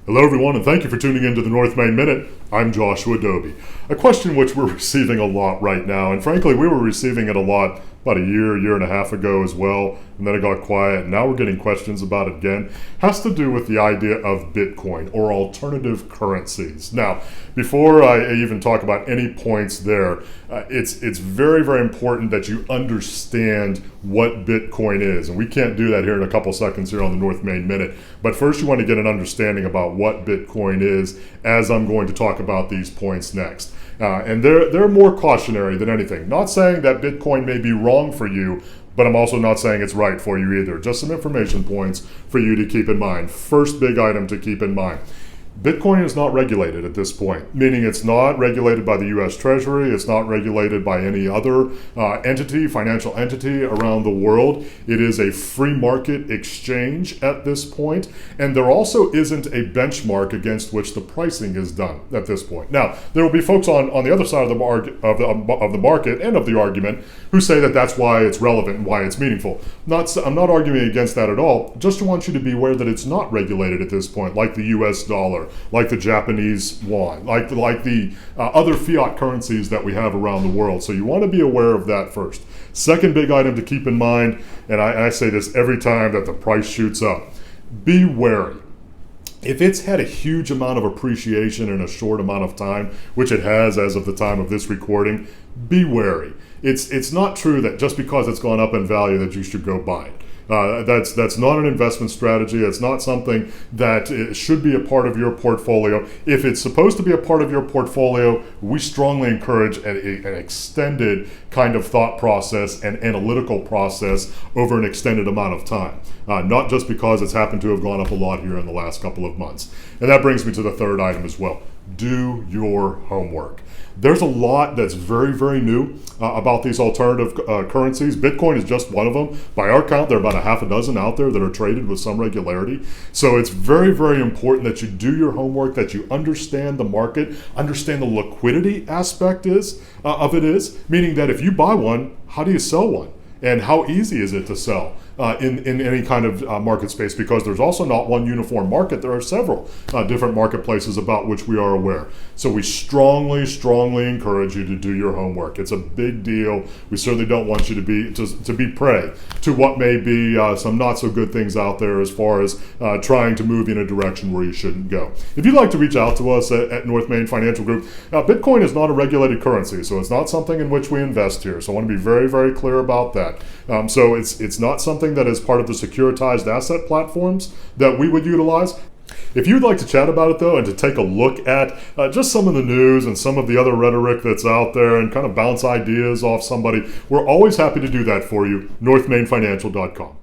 Hello, everyone, and thank you for tuning in to the North Main Minute. I'm Joshua Dobie. A question which we're receiving a lot right now, and frankly, we were receiving it a lot about a year and a half ago as well, and then it got quiet, and now we're getting questions about it again, has to do with the idea of Bitcoin or alternative currencies. Now, before I even talk about any points there, it's very, very important that you understand what Bitcoin is, and we can't do that here in a couple seconds here on the North Main Minute, but first you want to get an understanding about what Bitcoin is as I'm going to talk about these points next. And they're more cautionary than anything. Not saying that Bitcoin may be wrong for you, but I'm also not saying it's right for you either. Just some information points for you to keep in mind. First big item to keep in mind. Bitcoin is not regulated at this point, meaning it's not regulated by the U.S. Treasury, it's not regulated by any other financial entity around the world. It is a free market exchange at this point, and there also isn't a benchmark against which the pricing is done at this point. Now, there will be folks on the other side of the market and of the argument who say that that's why it's relevant and why it's meaningful. I'm not arguing against that at all, just want you to be aware that it's not regulated at this point, like the U.S. dollar, like the Japanese yuan, like the other fiat currencies that we have around the world. So you want to be aware of that first. Second big item to keep in mind, and I say this every time that the price shoots up, be wary. If it's had a huge amount of appreciation in a short amount of time, which it has as of the time of this recording, be wary. It's not true that just because it's gone up in value that you should go buy it. That's not an investment strategy. It's not something that should be a part of your portfolio. If it's supposed to be a part of your portfolio, we strongly encourage an extended kind of thought process and analytical process over an extended amount of time. Not just because it's happened to have gone up a lot here in the last couple of months. And that brings me to the third item as well. Do your homework. There's a lot that's very, very new about these alternative currencies. Bitcoin is just one of them. By our count, there are about a half a dozen out there that are traded with some regularity. So it's very, very important that you do your homework, that you understand the market, understand the liquidity aspect of it, meaning that if you buy one, how do you sell one? And how easy is it to sell in any kind of market space? Because there's also not one uniform market. There are several different marketplaces about which we are aware. So we strongly, strongly encourage you to do your homework. It's a big deal. We certainly don't want you to be prey to what may be some not so good things out there as far as trying to move in a direction where you shouldn't go. If you'd like to reach out to us at North Main Financial Group, Bitcoin is not a regulated currency, so it's not something in which we invest here. So I want to be very, very clear about that. So it's not something that is part of the securitized asset platforms that we would utilize. If you'd like to chat about it, though, and to take a look at just some of the news and some of the other rhetoric that's out there and kind of bounce ideas off somebody, we're always happy to do that for you. NorthMainFinancial.com.